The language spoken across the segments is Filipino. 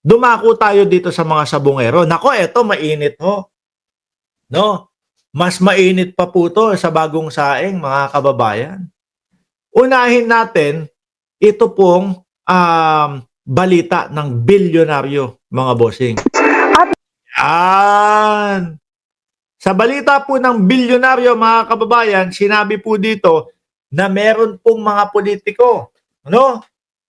Dumako tayo dito sa mga sabungero. Nako, eto mainit ho. No? Mas mainit pa po to sa bagong saing, mga kababayan. Unahin natin ito pong balita ng bilyonaryo, mga bossing. Yan. Sa balita po ng bilyonaryo, mga kababayan, sinabi po dito na meron pong mga politiko. Ano?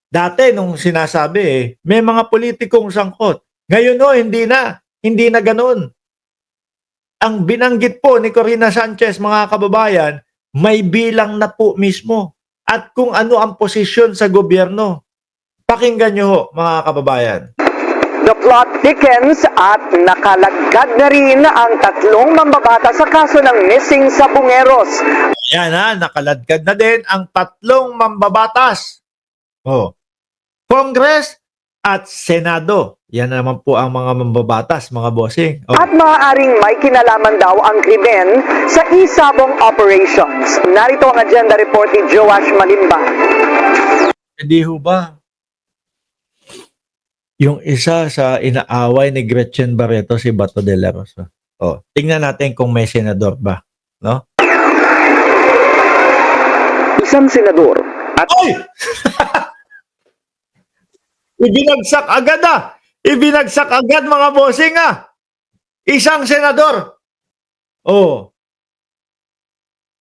Dati nung sinasabi may mga politikong sangkot. Ngayon hindi na. Hindi na ganun. Ang binanggit po ni Corina Sanchez, mga kababayan, may bilang na po mismo. At kung ano ang posisyon sa gobyerno. Pakinggan nyo ho, mga kababayan. The plot thickens at nakalagad na rin ang tatlong mambabata sa kaso ng missing sa Bungeros. Yan nakaladkad na din ang tatlong mambabatas. Congress at Senado. Yan naman po ang mga mambabatas, mga bossing. At maaaring may kinalaman daw ang krimen sa isabong operations. Narito ang agenda report ni Joash Malimba. Hindi ho ba? Yung isa sa inaaway ni Gretchen Barreto, si Bato de la Rosa. Tingnan natin kung may senador ba. No? Isang senador at... Oy! Ibinagsak agad Ibinagsak agad, mga bossing Isang senador.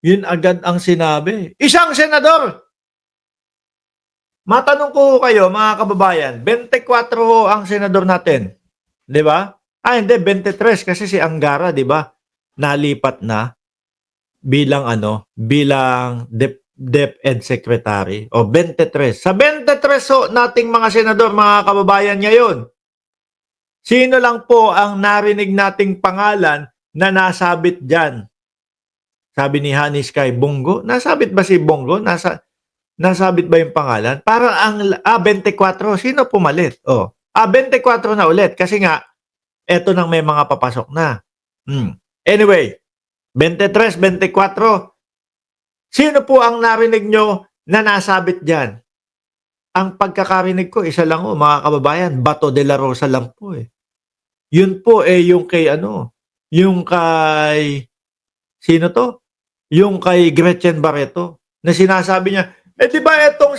Yun agad ang sinabi. Isang senador. Matanong ko kayo, mga kababayan, 24 ho ang senador natin. 'Di ba? Hindi, 23 kasi si Angara, 'di ba? Nalipat na bilang bilang DepEd Secretary. 23. Sa 23 ho nating mga senador, mga kababayan, ngayon, sino lang po ang narinig nating pangalan na nasabit diyan? Sabi ni Honey Sky, Bongo. Nasabit ba si Bongo? Nasabit ba yung pangalan? Para ang 24, sino pumalit? 24 na ulit kasi nga eto nang may mga papasok na. Anyway, 23, 24. Sino po ang narinig nyo na nasabit diyan? Ang pagkakarinig ko, isa lang mga kababayan, Bato de la Rosa lang po Yun po yung kay yung kay sino to? Yung kay Gretchen Barreto na sinasabi niya, di ba etong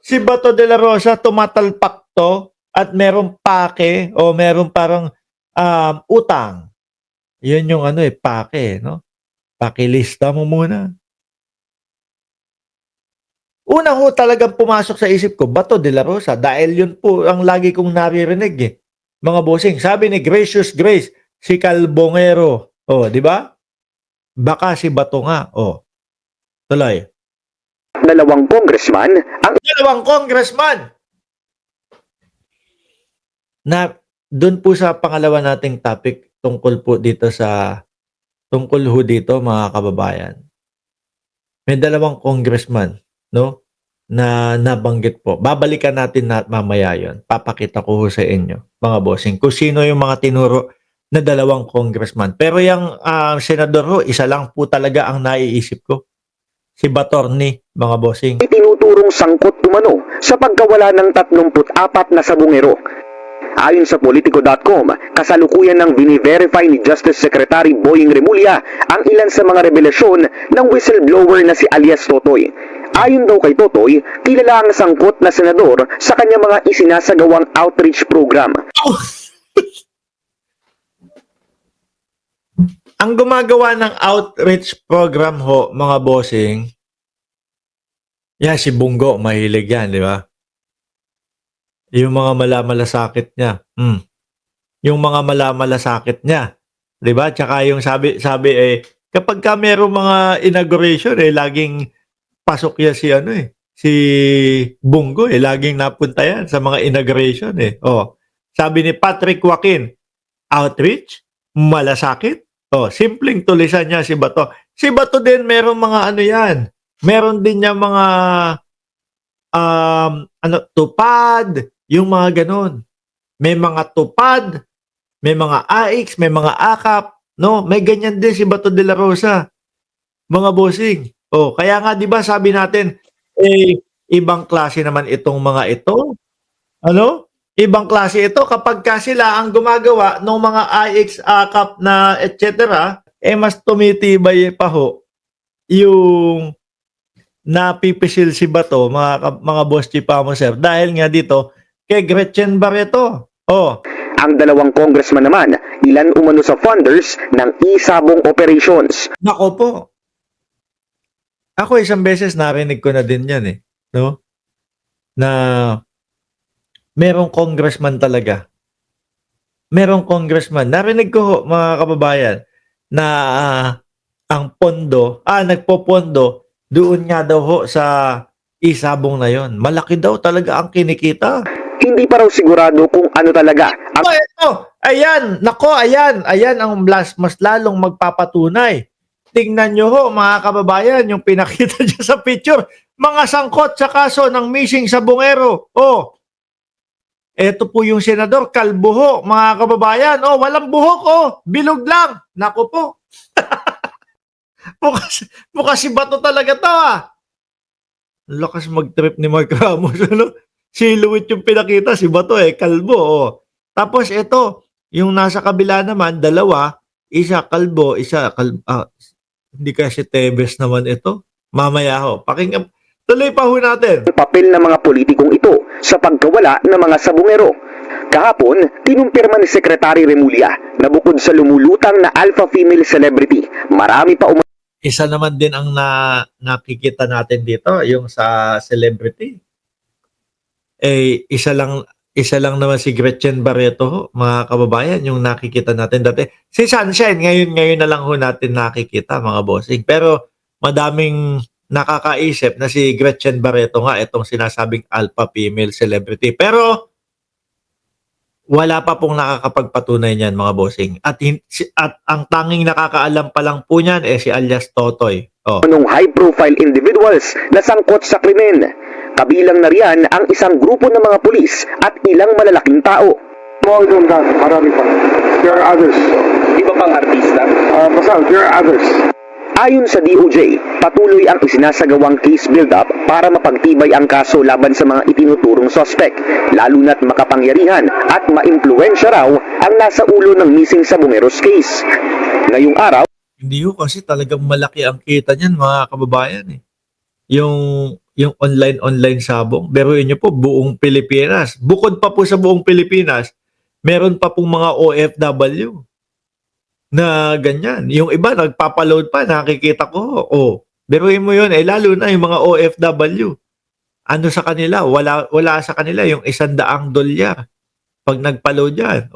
si Bato de la Rosa tumatalpak to at merong pake o merong parang utang. Yun yung pake, no? Pakilista mo muna. Una ho talagang pumasok sa isip ko, Bato de la Rosa, dahil yun po ang lagi kong naririnig mga bossing. Sabi ni Gracious Grace, si Calbongero. Di ba? Baka si Bato nga. Tuloy. Dalawang congressman na doon po sa pangalawa nating topic tungkol dito, mga kababayan. May dalawang congressman, no, na nabanggit po. Babalikan natin mamaya yon. Papakita ko sa inyo, mga bossing, kung sino yung mga tinuro na dalawang congressman. Pero yung senador ho, isa lang po talaga ang naiisip ko. Si Batorni, mga bossing. Itinuturong sangkot umano sa pagkawala ng 34 na sabungero. Ayon sa Politico.com, kasalukuyan ng bini-verify ni Justice Secretary Boying Remulla ang ilan sa mga revelasyon ng whistleblower na si alias Totoy. Ayon daw kay Totoy, kilala ang sangkot na senador sa kanyang mga isinasagawang outreach program. Ang gumagawa ng outreach program ho, mga bossing, si Bungo, mahilig yan, di ba? Yung mga malamalasakit niya. Yung mga malamalasakit niya. Di ba? Tsaka yung sabi kapag ka merong mga inauguration, laging pasok yan si Bungo, laging napunta yan sa mga inauguration, Sabi ni Patrick Joaquin, outreach, malasakit, simpleng tulisan niya si Bato. Si Bato din, merong mga yan. Meron din niya mga tupad, yung mga ganon. May mga tupad, may mga AX, may mga akap, no? May ganyan din si Bato de la Rosa. Mga bossing. Kaya nga 'di ba sabi natin ibang klase naman itong mga ito. Ibang klase ito kapag ka sila ang gumagawa ng mga IX AKAP na etc. Mas tumitibay pa ho yung napipisil si Bato, mga boss chipamo sir, dahil nga dito kay Gretchen Barreto. Ang dalawang congressman naman, ilan umano sa funders ng isabong operations. Nako po. Ako isang beses narinig ko na din yan no? Na merong congressman talaga. Merong congressman. Narinig ko ho, mga kababayan, na ang pondo, nagpopondo doon nga daw ho sa isabong na yon. Malaki daw talaga ang kinikita. Hindi pa raw sigurado kung ano talaga ang Ito, ayan, nako, ayan ang mas lalong magpapatunay. Tingnan nyo ho, mga kababayan, yung pinakita dyan sa picture, mga sangkot sa kaso ng missing sa Bungero. Ito po yung senador, kalbo ho, mga kababayan. Walang buhok, bilog lang. Nako po. Mukha si Bato talaga to, Lakas mag-trip ni Mark Ramos, Silhouette yung pinakita, si Bato kalbo, Tapos ito, yung nasa kabila naman, dalawa, isa kalbo, hindi kasi Tebes naman ito. Mamaya ho, pakinggan. Tuloy pa ho natin. papel ng mga politikong ito sa pagkawala ng mga sabungero. Kahapon, tinumpirma ni Secretary Remulla na bukod sa lumulutang na alpha female celebrity, marami pa Isa naman din ang nakikita natin dito, yung sa celebrity. Isa lang naman si Gretchen Barreto ho, mga kababayan, yung nakikita natin dati. Si Sunshine, ngayon na lang ho natin nakikita, mga bossing. Pero madaming nakakaisip na si Gretchen Barreto nga, itong sinasabing alpha female celebrity. Pero wala pa pong nakakapagpatunay niyan, mga bossing. At ang tanging nakakaalam pa lang po niyan si alias Totoy. ng high-profile individuals na sangkot sa krimen. Kabilang na riyan ang isang grupo ng mga pulis at ilang malalaking tao. More than that, marami pa. There are others. Iba pang artista? Basta, there are others. Ayon sa DOJ, patuloy ang isinasagawang case build-up para mapagtibay ang kaso laban sa mga itinuturong suspect, lalo na't makapangyarihan at maimpluwensya raw ang nasa ulo ng missing sa Bungeros case. Ngayong araw, Hindi ho kasi talagang malaki ang kita niyan, mga kababayan Yung online sabong. Biruin niyo po, buong Pilipinas. Bukod pa po sa buong Pilipinas, meron pa pong mga OFW na ganyan. Yung iba nagpapaload pa, nakikita ko. Biruin mo yun, lalo na yung mga OFW. Ano sa kanila? Wala sa kanila yung $100 pag nagpaload yan.